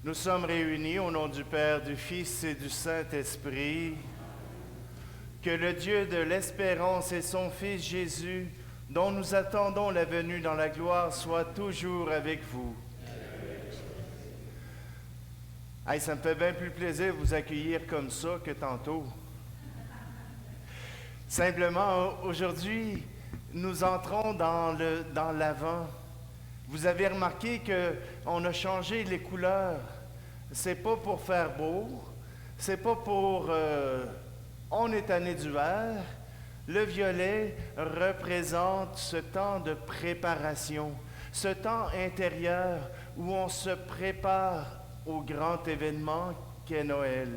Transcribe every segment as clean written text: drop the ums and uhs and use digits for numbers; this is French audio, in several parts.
Nous sommes réunis au nom du Père, du Fils et du Saint-Esprit. Que le Dieu de l'espérance et son Fils Jésus, dont nous attendons la venue dans la gloire, soit toujours avec vous. Hey, ça me fait bien plus plaisir de vous accueillir comme ça que tantôt. Simplement, aujourd'hui, nous entrons dans l'Avent. Vous avez remarqué qu'on a changé les couleurs. C'est pas pour faire beau, c'est pas pour on est tanné du vert. Le violet représente ce temps de préparation, ce temps intérieur où on se prépare au grand événement qu'est Noël.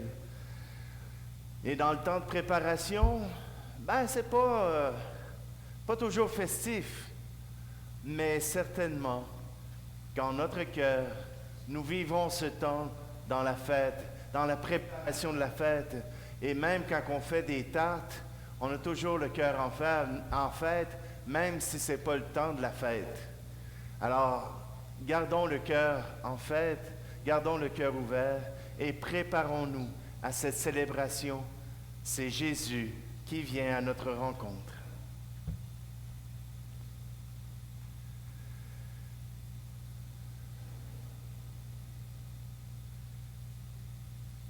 Et dans le temps de préparation, c'est pas toujours festif, mais certainement qu'en notre cœur, nous vivons ce temps dans la fête, dans la préparation de la fête. Et même quand on fait des tartes, on a toujours le cœur en fête, même si ce n'est pas le temps de la fête. Alors, gardons le cœur en fête, gardons le cœur ouvert et préparons-nous à cette célébration. C'est Jésus qui vient à notre rencontre.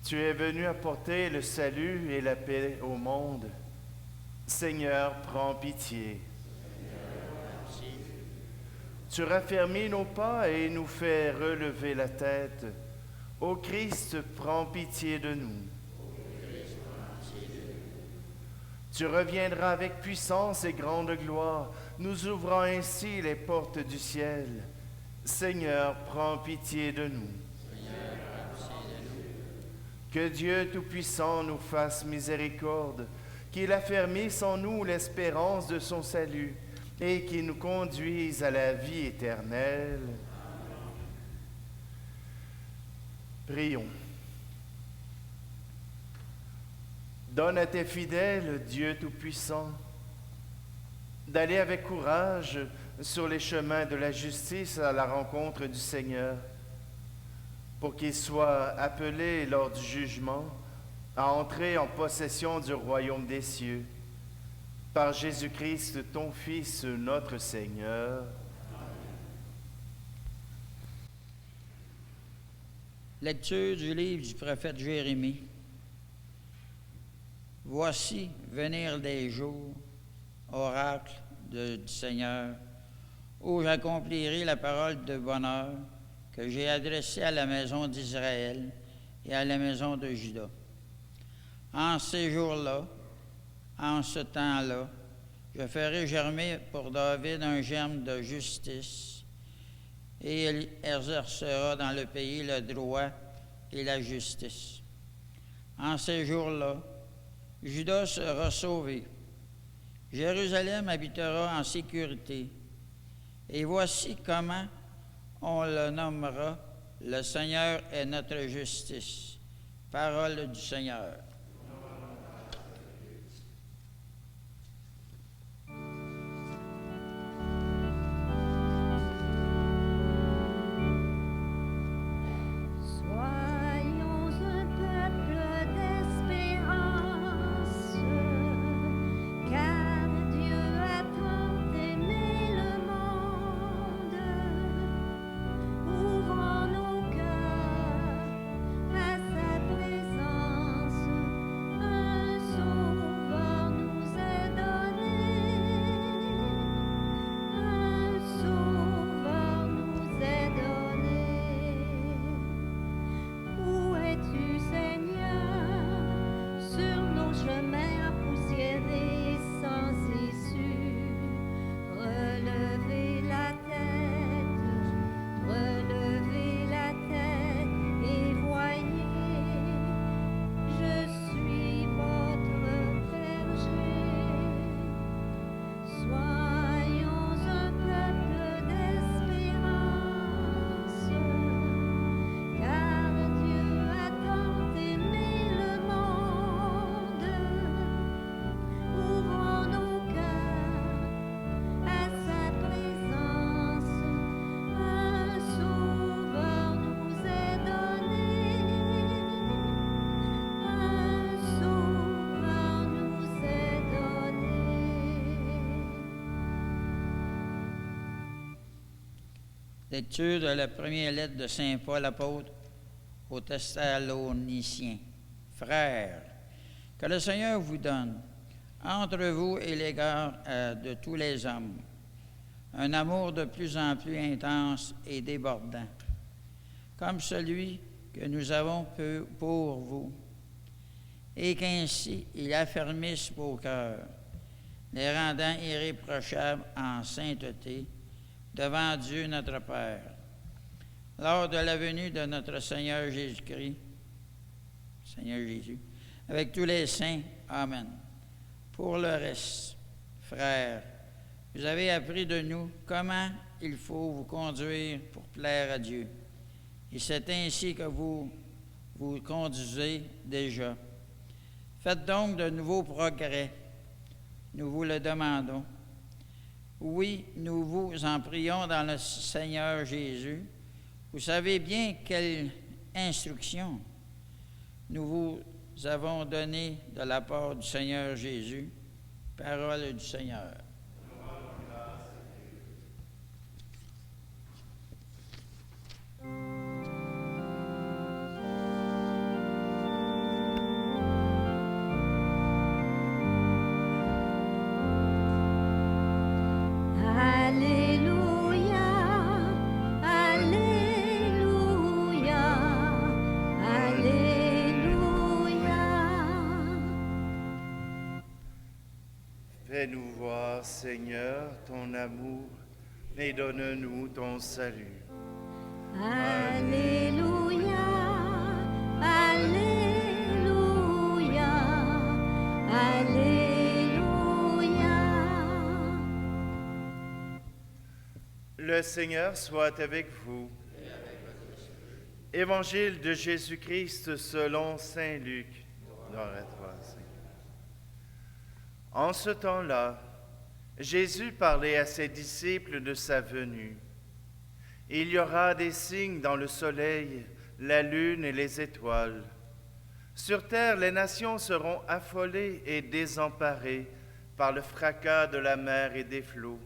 Tu es venu apporter le salut et la paix au monde. Seigneur, prends pitié. Tu raffermis nos pas et nous fais relever la tête. Ô Christ, prends pitié de nous. Tu reviendras avec puissance et grande gloire, nous ouvrant ainsi les portes du ciel. Seigneur, prends pitié de nous. Que Dieu Tout-Puissant nous fasse miséricorde, qu'il affermisse en nous l'espérance de son salut et qu'il nous conduise à la vie éternelle. Prions. Donne à tes fidèles, Dieu Tout-Puissant, d'aller avec courage sur les chemins de la justice à la rencontre du Seigneur, pour qu'ils soient appelés lors du jugement à entrer en possession du royaume des cieux. Par Jésus-Christ, ton Fils, notre Seigneur. Lecture du livre du prophète Jérémie. Voici venir des jours, oracle du Seigneur, où j'accomplirai la parole de bonheur que j'ai adressée à la maison d'Israël et à la maison de Juda. En ces jours-là, en ce temps-là, je ferai germer pour David un germe de justice, et il exercera dans le pays le droit et la justice. En ces jours-là, Juda sera sauvé. Jérusalem habitera en sécurité. Et voici comment on le nommera: le Seigneur est notre justice. Parole du Seigneur. Ouvrons nos cœurs à sa présence. Lecture de la première lettre de Saint Paul, apôtre aux Thessaloniciens. Frères, que le Seigneur vous donne, entre vous et l'égard de tous les hommes, un amour de plus en plus intense et débordant, comme celui que nous avons pour vous, et qu'ainsi il affermisse vos cœurs, les rendant irréprochables en sainteté devant Dieu notre Père, lors de la venue de notre Seigneur Jésus-Christ, Seigneur Jésus, avec tous les saints. Amen. Pour le reste, frères, vous avez appris de nous comment il faut vous conduire pour plaire à Dieu. Et c'est ainsi que vous vous conduisez déjà. Faites donc de nouveaux progrès. Nous vous le demandons. Oui, nous vous en prions dans le Seigneur Jésus. Vous savez bien quelle instruction nous vous avons donnée de la part du Seigneur Jésus. Parole du Seigneur. Fais-nous voir, Seigneur, ton amour, et donne-nous ton salut. Alléluia, Alléluia, Alléluia. Le Seigneur soit avec vous. Évangile de Jésus-Christ selon saint Luc. Gloire à toi, Seigneur. En ce temps-là, Jésus parlait à ses disciples de sa venue. Il y aura des signes dans le soleil, la lune et les étoiles. Sur terre, les nations seront affolées et désemparées par le fracas de la mer et des flots.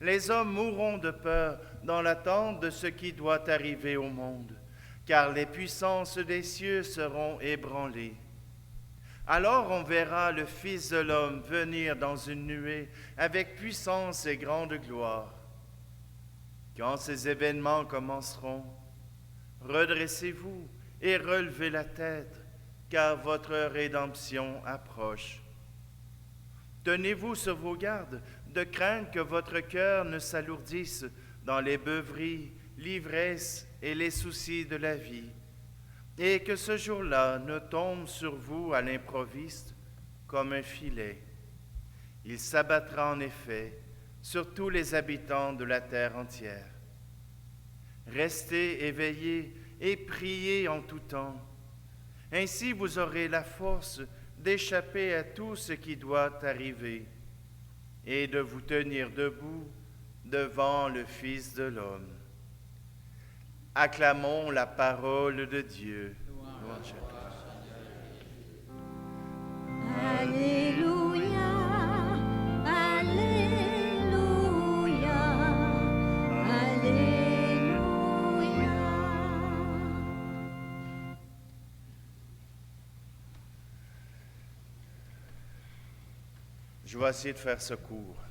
Les hommes mourront de peur dans l'attente de ce qui doit arriver au monde, car les puissances des cieux seront ébranlées. Alors on verra le Fils de l'homme venir dans une nuée avec puissance et grande gloire. Quand ces événements commenceront, redressez-vous et relevez la tête, car votre rédemption approche. Tenez-vous sur vos gardes, de crainte que votre cœur ne s'alourdisse dans les beuveries, l'ivresse et les soucis de la vie, et que ce jour-là ne tombe sur vous à l'improviste comme un filet. Il s'abattra en effet sur tous les habitants de la terre entière. Restez éveillés et priez en tout temps. Ainsi vous aurez la force d'échapper à tout ce qui doit arriver et de vous tenir debout devant le Fils de l'homme. Acclamons la parole de Dieu. Louange à toi. Alléluia, Alléluia, Alléluia. Je vais essayer de faire ce cours.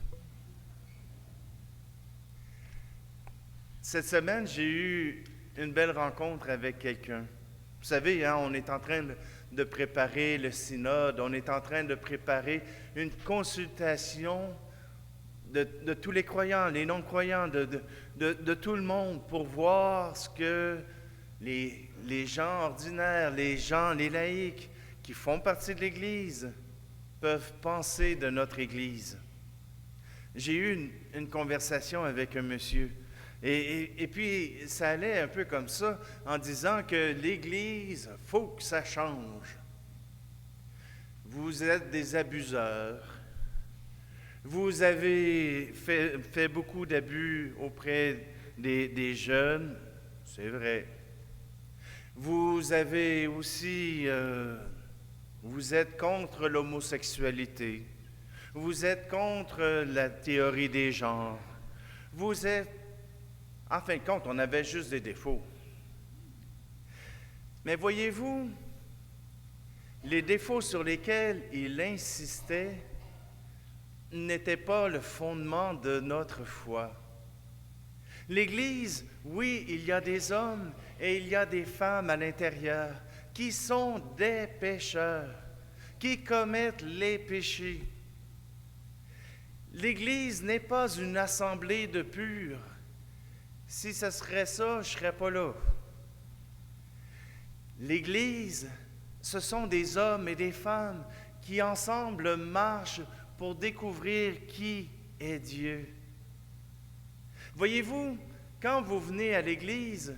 Cette semaine, j'ai eu une belle rencontre avec quelqu'un. Vous savez, on est en train de préparer le synode, on est en train de préparer une consultation de tous les croyants, les non-croyants, de tout le monde pour voir ce que les gens ordinaires, les laïcs qui font partie de l'Église peuvent penser de notre Église. J'ai eu une conversation avec un monsieur. Et puis, ça allait un peu comme ça, en disant que l'Église, il faut que ça change. Vous êtes des abuseurs. Vous avez fait beaucoup d'abus auprès des jeunes, c'est vrai. Vous avez aussi, vous êtes contre l'homosexualité. Vous êtes contre la théorie des genres. Vous êtes En fin de compte, on avait juste des défauts. Mais voyez-vous, les défauts sur lesquels il insistait n'étaient pas le fondement de notre foi. L'Église, oui, il y a des hommes et il y a des femmes à l'intérieur qui sont des pécheurs, qui commettent les péchés. L'Église n'est pas une assemblée de purs. Si ce serait ça, je ne serais pas là. L'Église, ce sont des hommes et des femmes qui ensemble marchent pour découvrir qui est Dieu. Voyez-vous, quand vous venez à l'Église,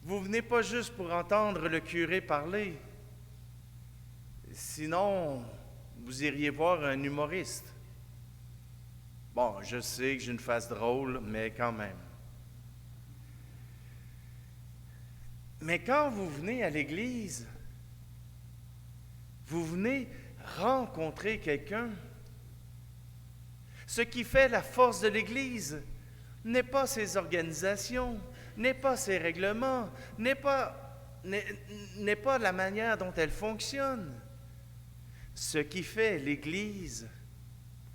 vous ne venez pas juste pour entendre le curé parler. Sinon, vous iriez voir un humoriste. Bon, je sais que j'ai une face drôle, mais quand même. Mais quand vous venez à l'Église, vous venez rencontrer quelqu'un. Ce qui fait la force de l'Église n'est pas ses organisations, n'est pas ses règlements, n'est pas la manière dont elle fonctionne. Ce qui fait l'Église,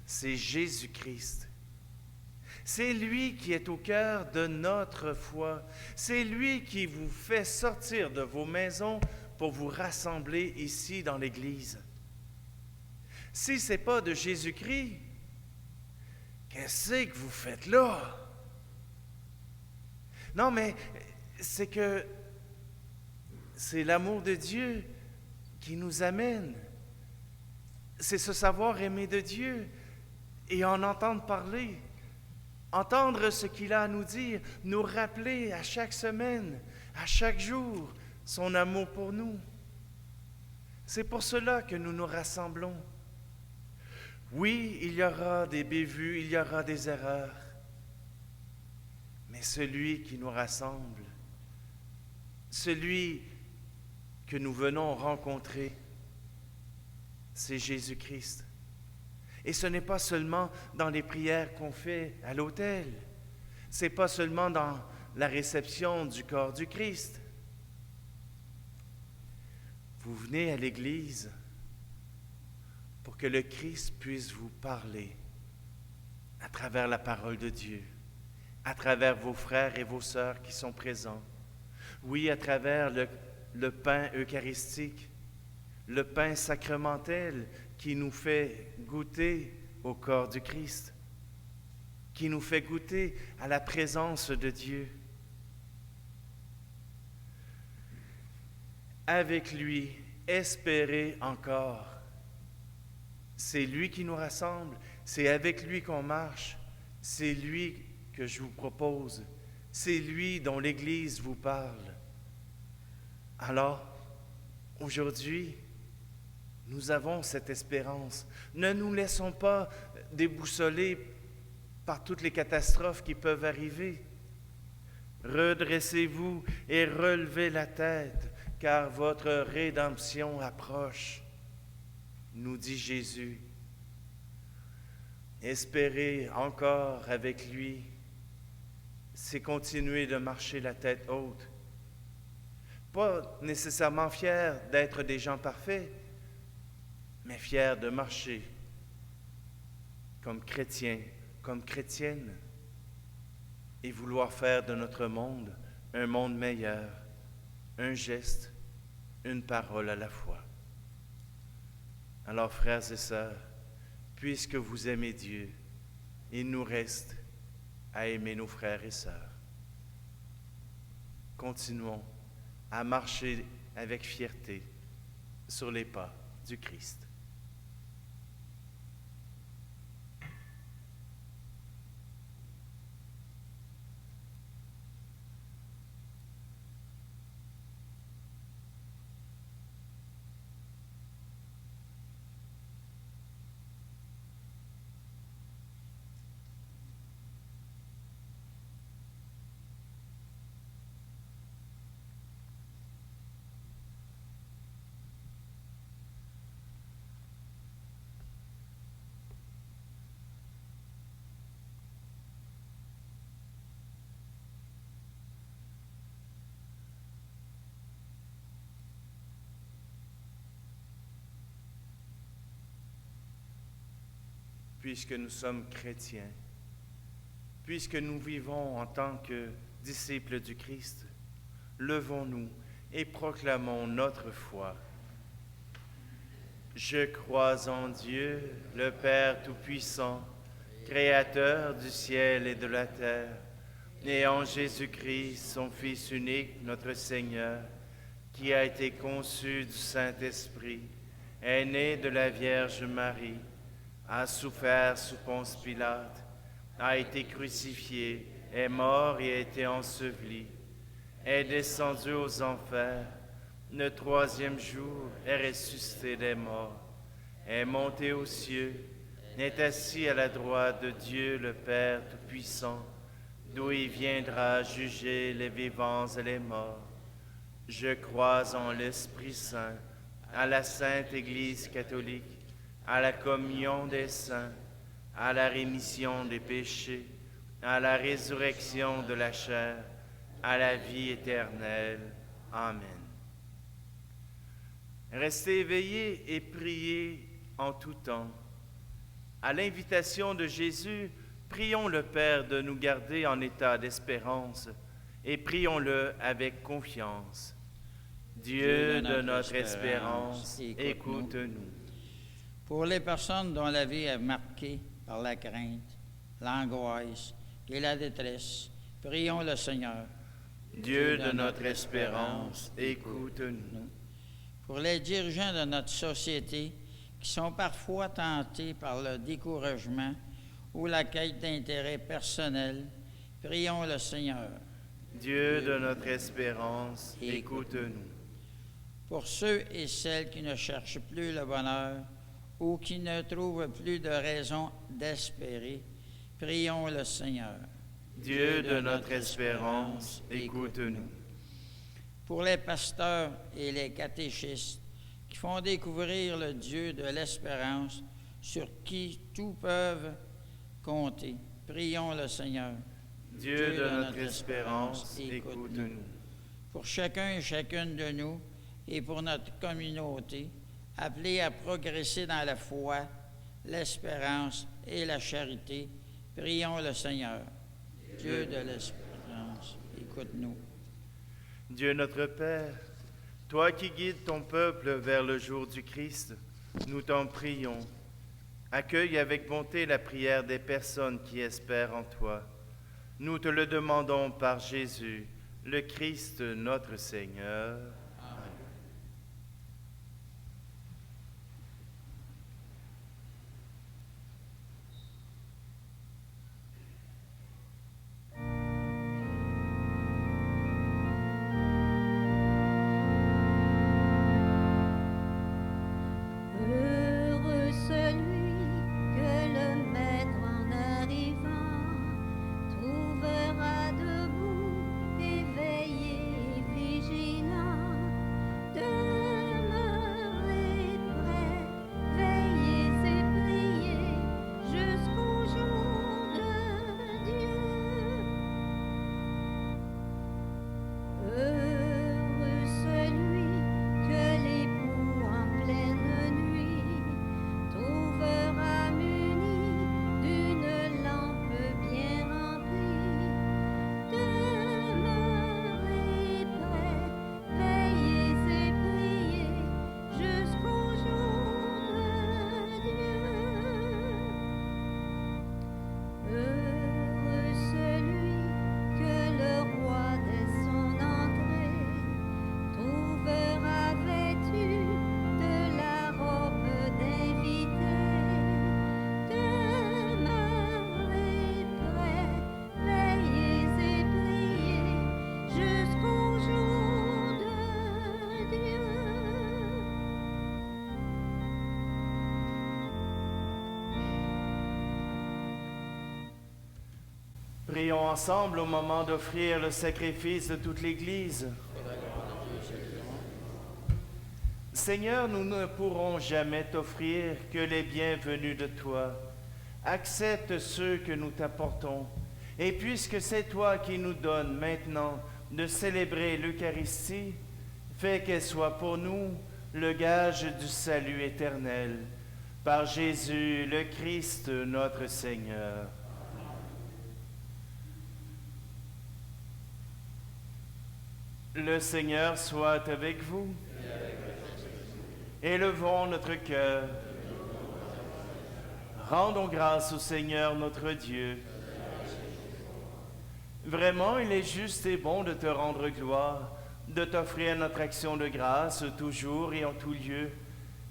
c'est Jésus-Christ. C'est lui qui est au cœur de notre foi. C'est lui qui vous fait sortir de vos maisons pour vous rassembler ici dans l'Église. Si ce n'est pas de Jésus-Christ, qu'est-ce que vous faites là? Non, mais c'est que c'est l'amour de Dieu qui nous amène. C'est ce savoir aimer de Dieu et en entendre parler. Entendre ce qu'il a à nous dire, nous rappeler à chaque semaine, à chaque jour, son amour pour nous. C'est pour cela que nous nous rassemblons. Oui, il y aura des bévues, il y aura des erreurs, mais celui qui nous rassemble, celui que nous venons rencontrer, c'est Jésus-Christ. Et ce n'est pas seulement dans les prières qu'on fait à l'autel. Ce n'est pas seulement dans la réception du corps du Christ. Vous venez à l'Église pour que le Christ puisse vous parler à travers la parole de Dieu, à travers vos frères et vos sœurs qui sont présents. Oui, à travers le pain eucharistique, le pain sacramentel qui nous fait goûter au corps du Christ, qui nous fait goûter à la présence de Dieu. Avec lui, espérez encore. C'est lui qui nous rassemble, c'est avec lui qu'on marche, c'est lui que je vous propose, c'est lui dont l'Église vous parle. Alors, aujourd'hui, nous avons cette espérance. Ne nous laissons pas déboussoler par toutes les catastrophes qui peuvent arriver. Redressez-vous et relevez la tête, car votre rédemption approche, nous dit Jésus. Espérer encore avec lui, c'est continuer de marcher la tête haute. Pas nécessairement fiers d'être des gens parfaits, mais fiers de marcher comme chrétiens, comme chrétiennes, et vouloir faire de notre monde un monde meilleur, un geste, une parole à la fois. Alors, frères et sœurs, puisque vous aimez Dieu, il nous reste à aimer nos frères et sœurs. Continuons à marcher avec fierté sur les pas du Christ. puisque nous sommes chrétiens, puisque nous vivons en tant que disciples du Christ, levons-nous et proclamons notre foi. Je crois en Dieu, le Père Tout-Puissant, Créateur du ciel et de la terre, et en Jésus-Christ, son Fils unique, notre Seigneur, qui a été conçu du Saint-Esprit, est né de la Vierge Marie, a souffert sous Ponce Pilate, a été crucifié, est mort et a été enseveli, est descendu aux enfers, le troisième jour est ressuscité des morts, est monté aux cieux, est assis à la droite de Dieu le Père Tout-Puissant, d'où il viendra juger les vivants et les morts. Je crois en l'Esprit Saint, à la Sainte Église catholique, à la communion des saints, à la rémission des péchés, à la résurrection de la chair, à la vie éternelle. Amen. Restez éveillés et priez en tout temps. À l'invitation de Jésus, prions le Père de nous garder en état d'espérance et prions-le avec confiance. Dieu de notre espérance, écoute-nous. Pour les personnes dont la vie est marquée par la crainte, l'angoisse et la détresse, prions le Seigneur. Dieu de notre espérance, écoute-nous. Pour les dirigeants de notre société qui sont parfois tentés par le découragement ou la quête d'intérêt personnel, prions le Seigneur. Dieu de notre espérance, écoute-nous. Pour ceux et celles qui ne cherchent plus le bonheur ou qui ne trouvent plus de raison d'espérer, prions le Seigneur. Dieu de notre espérance, écoute-nous. Pour les pasteurs et les catéchistes qui font découvrir le Dieu de l'espérance sur qui tous peuvent compter, prions le Seigneur. Dieu de notre espérance, écoute-nous. Pour chacun et chacune de nous et pour notre communauté, appelés à progresser dans la foi, l'espérance et la charité, prions le Seigneur. Dieu de l'espérance, écoute-nous. Dieu notre Père, toi qui guides ton peuple vers le jour du Christ, nous t'en prions. Accueille avec bonté la prière des personnes qui espèrent en toi. Nous te le demandons par Jésus, le Christ notre Seigneur. Heureux celui que le Maître en arrivant trouvera debout, éveillé et vigilant. Demeurez prêts, veillez et priez jusqu'au jour de Dieu. Heureux celui que l'époux en pleine nuit trouvera muni d'une lampe bien remplie. Demeurez prêts, veillez et priez jusqu'au jour de Dieu. Heureux celui que le roi dès son entrée trouvera vêtu de la robe d'invité. Demeurez prêts, veillez et priez jusqu'au jour de Dieu. Prions ensemble au moment d'offrir le sacrifice de toute l'Église. Seigneur, nous ne pourrons jamais t'offrir que les bienvenus de toi. Accepte ceux que nous t'apportons. Et puisque c'est toi qui nous donnes maintenant de célébrer l'Eucharistie, fais qu'elle soit pour nous le gage du salut éternel. Par Jésus le Christ, notre Seigneur. Le Seigneur soit avec vous. Élevons notre cœur. Rendons grâce au Seigneur notre Dieu. Vraiment, il est juste et bon de te rendre gloire, de t'offrir notre action de grâce toujours et en tout lieu.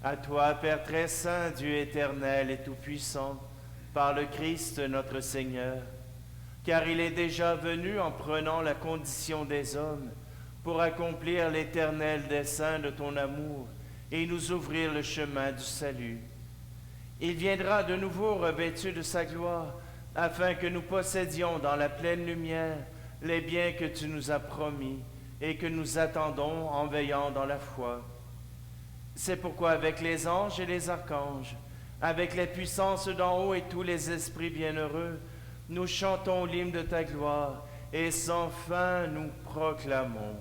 À toi, Père très saint, Dieu éternel et tout-puissant, par le Christ notre Seigneur, car il est déjà venu en prenant la condition des hommes pour accomplir l'éternel dessein de ton amour et nous ouvrir le chemin du salut. Il viendra de nouveau revêtu de sa gloire, afin que nous possédions dans la pleine lumière les biens que tu nous as promis et que nous attendons en veillant dans la foi. C'est pourquoi avec les anges et les archanges, avec les puissances d'en haut et tous les esprits bienheureux, nous chantons l'hymne de ta gloire et sans fin nous proclamons.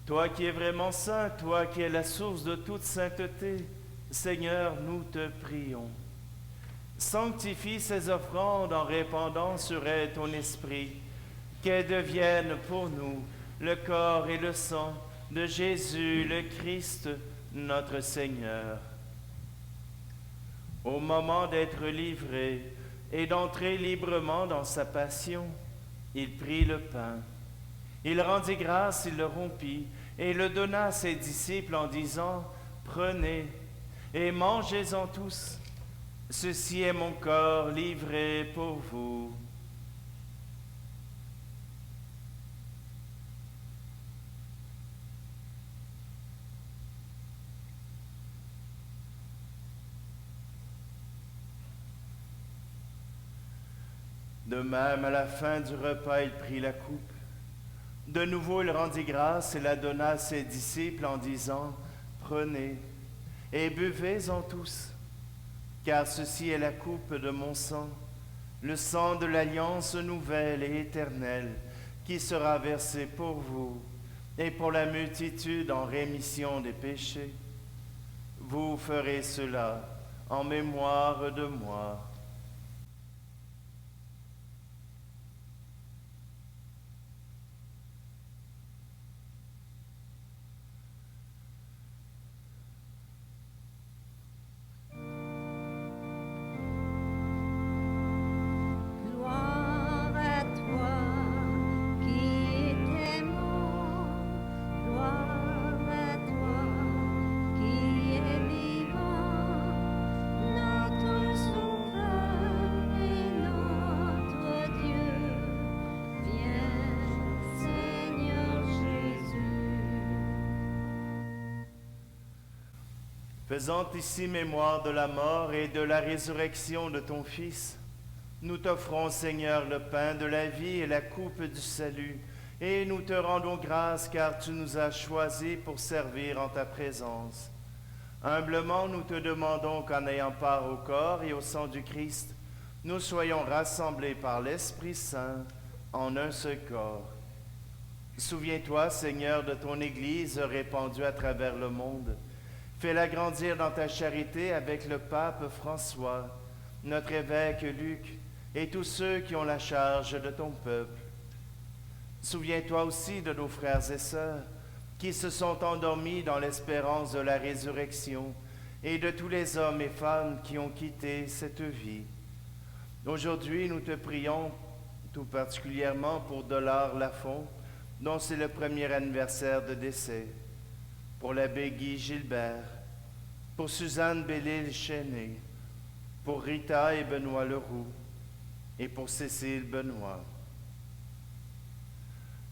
Toi qui es vraiment saint, toi qui es la source de toute sainteté, Seigneur, nous te prions. Sanctifie ces offrandes en répandant sur elles ton esprit, qu'elles deviennent pour nous le corps et le sang de Jésus le Christ, notre Seigneur. Au moment d'être livré et d'entrer librement dans sa passion, il prit le pain. Il rendit grâce, il le rompit et le donna à ses disciples en disant, « Prenez et mangez-en tous. Ceci est mon corps livré pour vous. » De même, à la fin du repas, il prit la coupe. De nouveau, il rendit grâce et la donna à ses disciples en disant, « Prenez et buvez-en tous, car ceci est la coupe de mon sang, le sang de l'alliance nouvelle et éternelle, qui sera versé pour vous et pour la multitude en rémission des péchés. Vous ferez cela en mémoire de moi. » Faisant ici mémoire de la mort et de la résurrection de ton Fils, nous t'offrons, Seigneur, le pain de la vie et la coupe du salut, et nous te rendons grâce car tu nous as choisis pour servir en ta présence. Humblement, nous te demandons qu'en ayant part au corps et au sang du Christ, nous soyons rassemblés par l'Esprit Saint en un seul corps. Souviens-toi, Seigneur, de ton Église répandue à travers le monde. Fais-la grandir dans ta charité avec le pape François, notre évêque Luc et tous ceux qui ont la charge de ton peuple. Souviens-toi aussi de nos frères et sœurs qui se sont endormis dans l'espérance de la résurrection et de tous les hommes et femmes qui ont quitté cette vie. Aujourd'hui, nous te prions tout particulièrement pour Dollar Lafont, dont c'est le premier anniversaire de décès, pour l'abbé Guy Gilbert, pour Suzanne Bellil-Chenet, pour Rita et Benoît Leroux, et pour Cécile Benoît.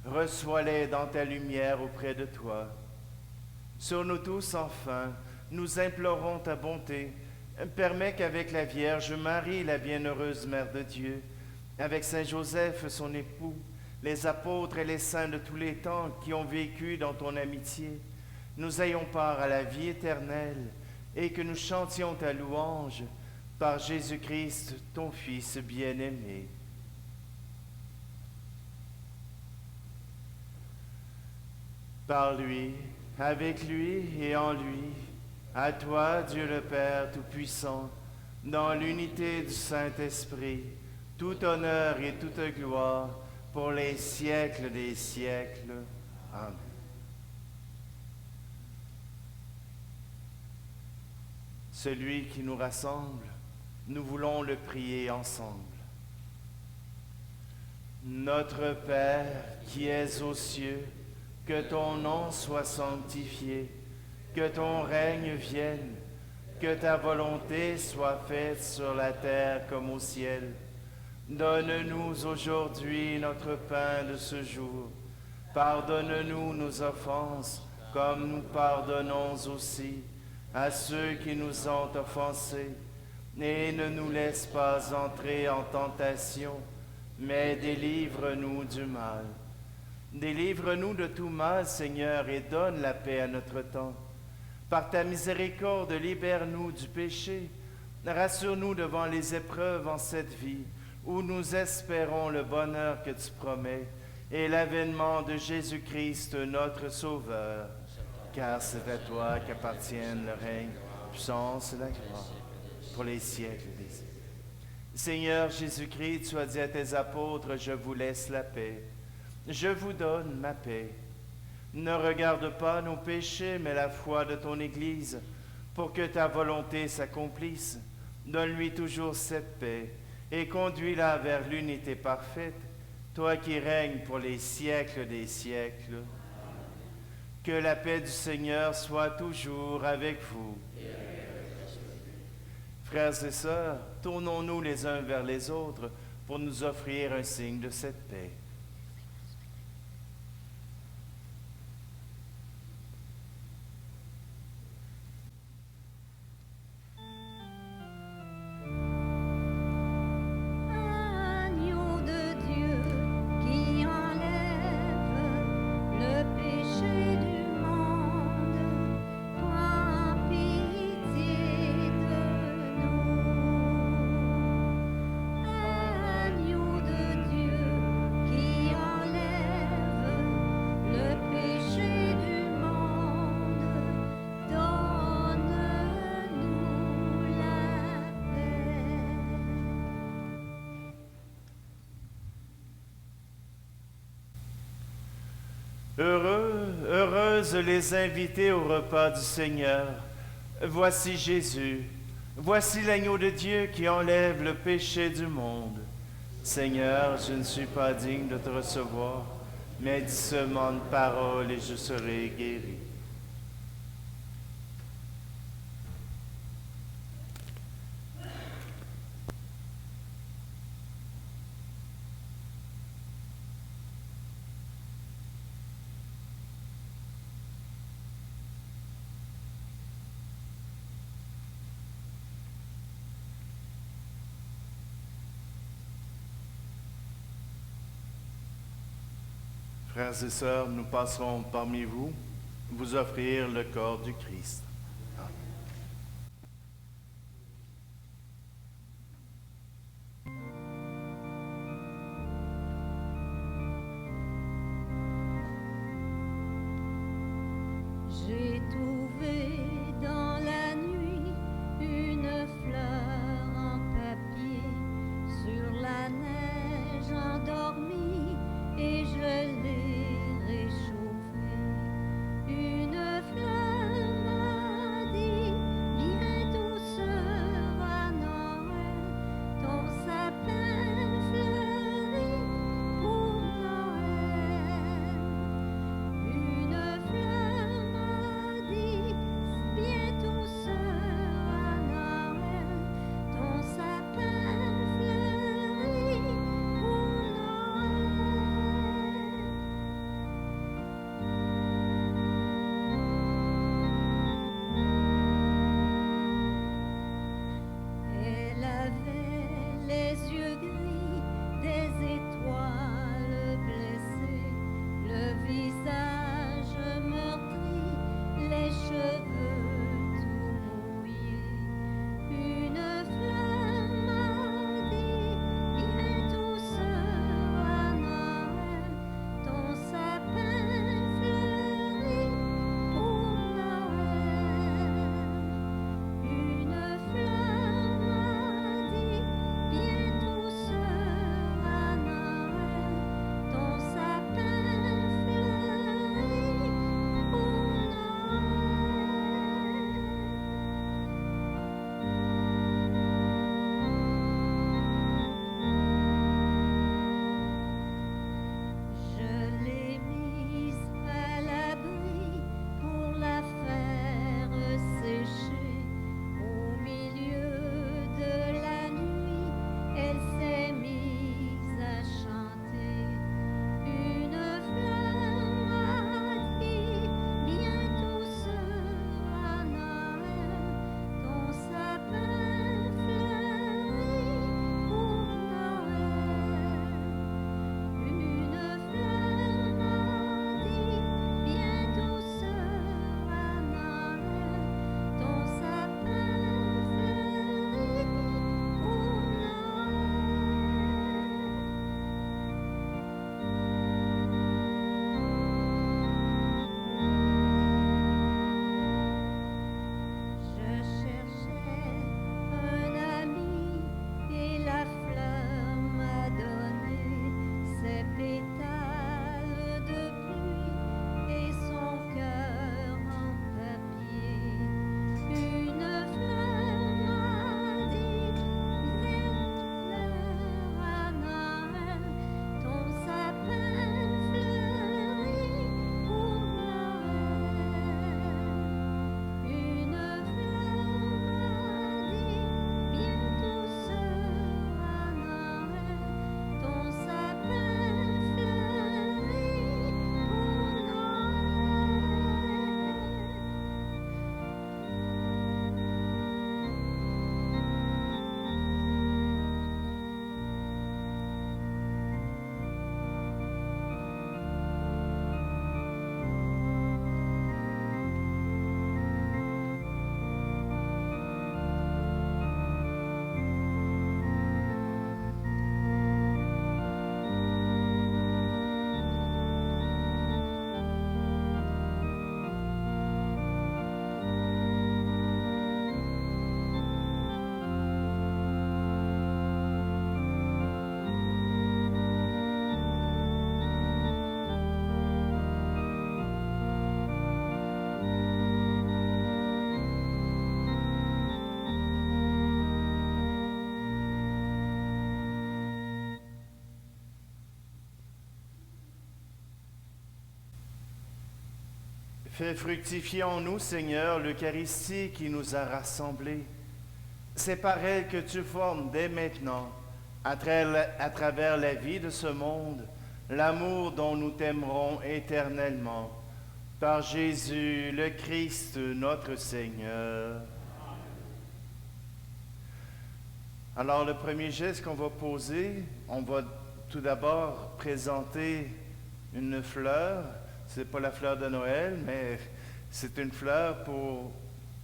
Reçois-les dans ta lumière auprès de toi. Sur nous tous, enfin, nous implorons ta bonté. Permets qu'avec la Vierge Marie, la bienheureuse Mère de Dieu, avec Saint Joseph, son époux, les apôtres et les saints de tous les temps qui ont vécu dans ton amitié, nous ayons part à la vie éternelle et que nous chantions ta louange par Jésus-Christ, ton Fils bien-aimé. Par lui, avec lui et en lui, à toi, Dieu le Père Tout-Puissant, dans l'unité du Saint-Esprit, tout honneur et toute gloire pour les siècles des siècles. Amen. Celui qui nous rassemble, nous voulons le prier ensemble. Notre Père qui es aux cieux, que ton nom soit sanctifié, que ton règne vienne, que ta volonté soit faite sur la terre comme au ciel. Donne-nous aujourd'hui notre pain de ce jour. Pardonne-nous nos offenses, comme nous pardonnons aussi à ceux qui nous ont offensés. Et ne nous laisse pas entrer en tentation, mais délivre-nous du mal. Délivre-nous de tout mal, Seigneur, et donne la paix à notre temps. Par ta miséricorde, libère-nous du péché. Rassure-nous devant les épreuves en cette vie, où nous espérons le bonheur que tu promets et l'avènement de Jésus-Christ, notre Sauveur. Car c'est à toi qu'appartiennent le règne, la puissance et la gloire pour les siècles des siècles. Seigneur Jésus-Christ, tu as dit à tes apôtres, je vous laisse la paix. Je vous donne ma paix. Ne regarde pas nos péchés, mais la foi de ton Église, pour que ta volonté s'accomplisse. Donne-lui toujours cette paix et conduis-la vers l'unité parfaite, toi qui règnes pour les siècles des siècles. Que la paix du Seigneur soit toujours avec vous. Frères et sœurs, tournons-nous les uns vers les autres pour nous offrir un signe de cette paix. Agneau de Dieu qui enlève le péché du monde, prends pitié de nous. Agneau de Dieu qui enlève le péché du monde, donne-nous la paix. Heureuses les invités au repas du Seigneur. Voici Jésus, voici l'agneau de Dieu qui enlève le péché du monde. Seigneur, je ne suis pas digne de te recevoir, mais dis seulement une parole et je serai guéri. Frères et sœurs, nous passerons parmi vous, vous offrir le corps du Christ. J'ai trouvé dans la nuit une fleur en papier sur la Fais fructifier en nous, Seigneur, l'Eucharistie qui nous a rassemblés. C'est par elle que tu formes dès maintenant, à travers la vie de ce monde, l'amour dont nous t'aimerons éternellement. Par Jésus, le Christ, notre Seigneur. Alors, le premier geste qu'on va poser, on va tout d'abord présenter une fleur. Ce n'est pas la fleur de Noël, mais c'est une fleur pour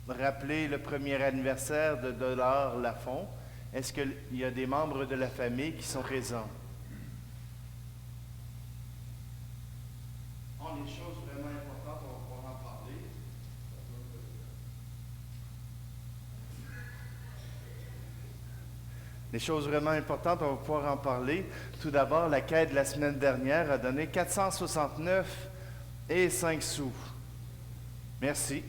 rappeler le premier anniversaire de Dollar Lafont. Est-ce qu'il y a des membres de la famille qui sont présents? Les choses vraiment importantes, on va pouvoir en parler. Les choses vraiment importantes, on va pouvoir en parler. Tout d'abord, la quête de la semaine dernière a donné 469 et 5 sous. Merci.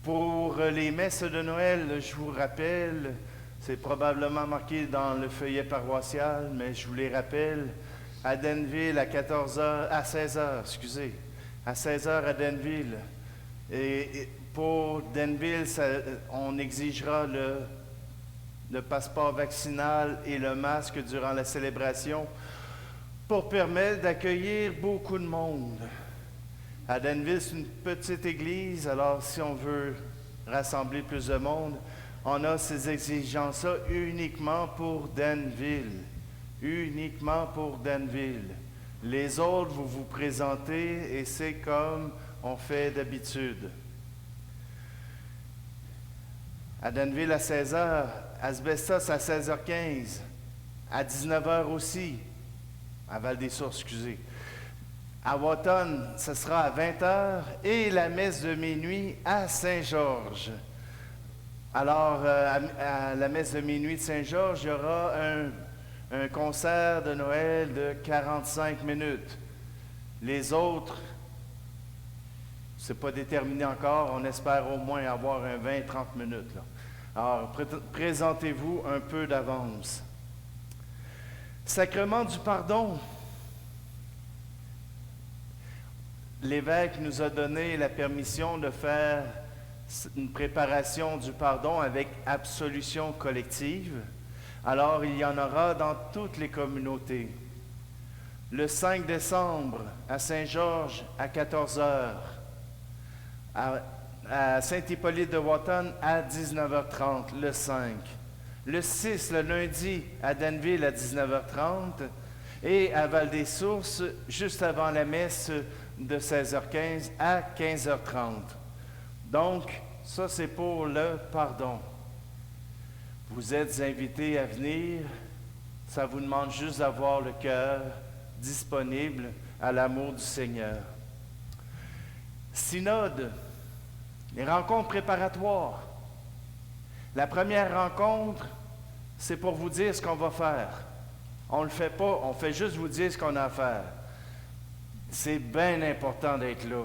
Pour les messes de Noël, je vous rappelle, c'est probablement marqué dans le feuillet paroissial, mais je vous les rappelle, à Denville à 16h, à 16h à Denville. Et pour Denville, on exigera le passeport vaccinal et le masque durant la célébration pour permettre d'accueillir beaucoup de monde. À Denville, c'est une petite église, alors si on veut rassembler plus de monde, on a ces exigences-là uniquement pour Denville. Uniquement pour Denville. Les autres, vous vous présentez et c'est comme on fait d'habitude. À Denville à 16h, Asbestos à 16h15, à 19h aussi, à Val-des-Sources, excusez. À Wotton, ce sera à 20h et la messe de minuit à Saint-Georges. Alors, à la messe de minuit de Saint-Georges, il y aura un concert de Noël de 45 minutes. Les autres, c'est pas déterminé encore, on espère au moins avoir un 20-30 minutes. Là. Alors, présentez-vous un peu d'avance. Sacrement du pardon. L'évêque nous a donné la permission de faire une préparation du pardon avec absolution collective. Alors, il y en aura dans toutes les communautés. Le 5 décembre, à Saint-Georges, à 14h. À Saint-Hippolyte-de-Wotton, à 19h30, le 5. Le 6, le lundi, à Denville, à 19h30. Et à Val-des-Sources, juste avant la messe de 16h15 à 15h30. Donc, ça, c'est pour le pardon. Vous êtes invités à venir. Ça vous demande juste d'avoir le cœur disponible à l'amour du Seigneur. Synode, les rencontres préparatoires. La première rencontre, c'est pour vous dire ce qu'on va faire. On ne le fait pas, on fait juste vous dire ce qu'on a à faire. C'est bien important d'être là.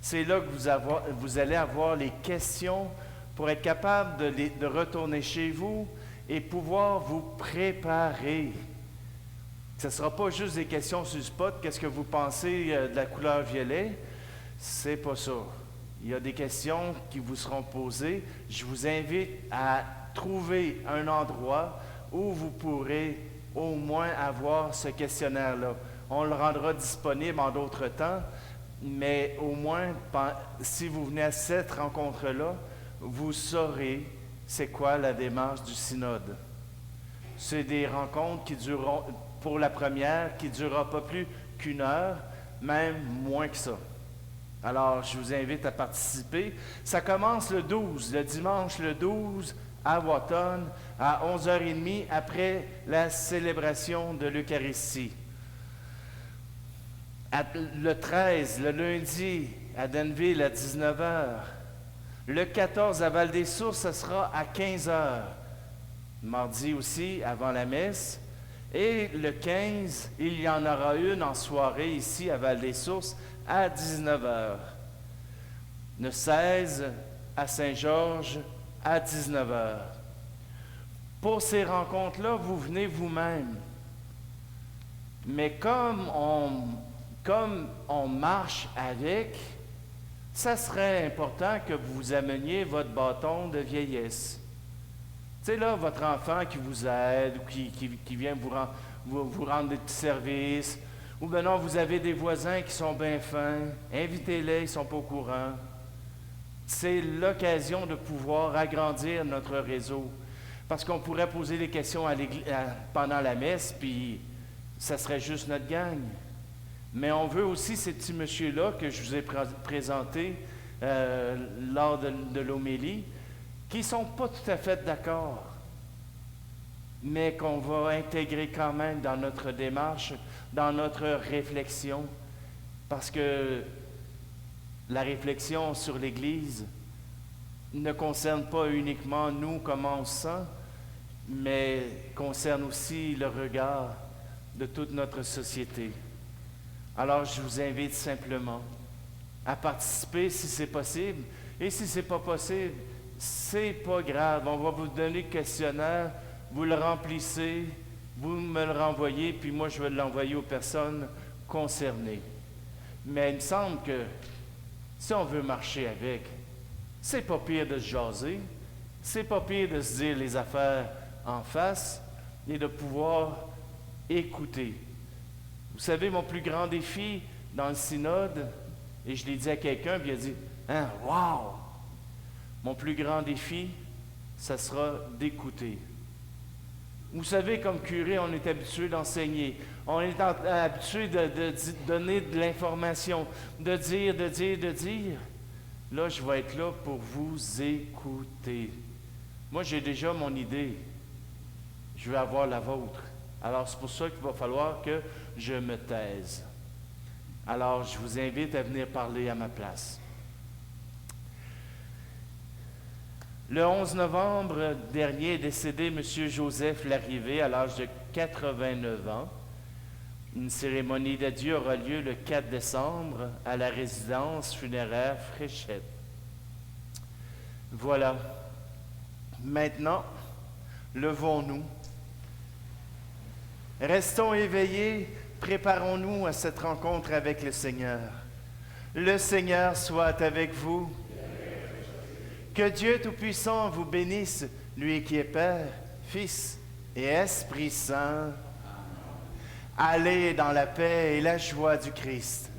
C'est là que vous allez avoir les questions pour être capable de retourner chez vous et pouvoir vous préparer. Ce ne sera pas juste des questions sur le spot. Qu'est-ce que vous pensez de la couleur violet? C'est pas ça. Il y a des questions qui vous seront posées. Je vous invite à trouver un endroit où vous pourrez au moins avoir ce questionnaire-là. On le rendra disponible en d'autres temps, mais au moins, si vous venez à cette rencontre-là, vous saurez c'est quoi la démarche du synode. C'est des rencontres qui dureront, pour la première, qui ne durera pas plus qu'1 heure, même moins que ça. Alors, je vous invite à participer. Ça commence le dimanche le 12, à Wotton, à 11h30, après la célébration de l'Eucharistie. Le 13, le lundi, à Denville, à 19h. Le 14, à Val-des-Sources, ce sera à 15h. Mardi aussi, avant la messe. Et le 15, il y en aura une en soirée ici, à Val-des-Sources, à 19h. Le 16, à Saint-Georges, à 19h. Pour ces rencontres-là, vous venez vous-même. Mais comme comme on marche avec, ça serait important que vous ameniez votre bâton de vieillesse. Tu sais, là, votre enfant qui vous aide ou qui vient vous rendre des petits services, ou bien non, vous avez des voisins qui sont bien fins, invitez-les, ils ne sont pas au courant. C'est l'occasion de pouvoir agrandir notre réseau. Parce qu'on pourrait poser des questions pendant la messe, puis ça serait juste notre gang. Mais on veut aussi ces petits messieurs-là que je vous ai présentés lors de l'homélie, qui ne sont pas tout à fait d'accord, mais qu'on va intégrer quand même dans notre démarche, dans notre réflexion, parce que la réflexion sur l'Église ne concerne pas uniquement nous, comment on se sent, mais concerne aussi le regard de toute notre société. Alors, je vous invite simplement à participer si c'est possible, et si ce n'est pas possible, c'est pas grave, on va vous donner le questionnaire, vous le remplissez, vous me le renvoyez, puis moi je vais l'envoyer aux personnes concernées. Mais il me semble que si on veut marcher avec, c'est pas pire de se jaser, c'est pas pire de se dire les affaires en face et de pouvoir écouter. Vous savez, mon plus grand défi dans le synode, et je l'ai dit à quelqu'un, puis il a dit « Hein, wow! » Mon plus grand défi, ça sera d'écouter. Vous savez, comme curé, on est habitué d'enseigner. On est habitué de donner de l'information, de dire. Là, je vais être là pour vous écouter. Moi, j'ai déjà mon idée. Je vais avoir la vôtre. Alors, c'est pour ça qu'il va falloir que je me taise. Alors, je vous invite à venir parler à ma place. Le 11 novembre dernier est décédé M. Joseph Larrivé à l'âge de 89 ans. Une cérémonie d'adieu aura lieu le 4 décembre à la résidence funéraire Fréchette. Voilà. Maintenant, levons-nous. Restons éveillés, préparons-nous à cette rencontre avec le Seigneur. Le Seigneur soit avec vous. Que Dieu Tout-Puissant vous bénisse, lui qui est Père, Fils et Esprit Saint. Allez dans la paix et la joie du Christ.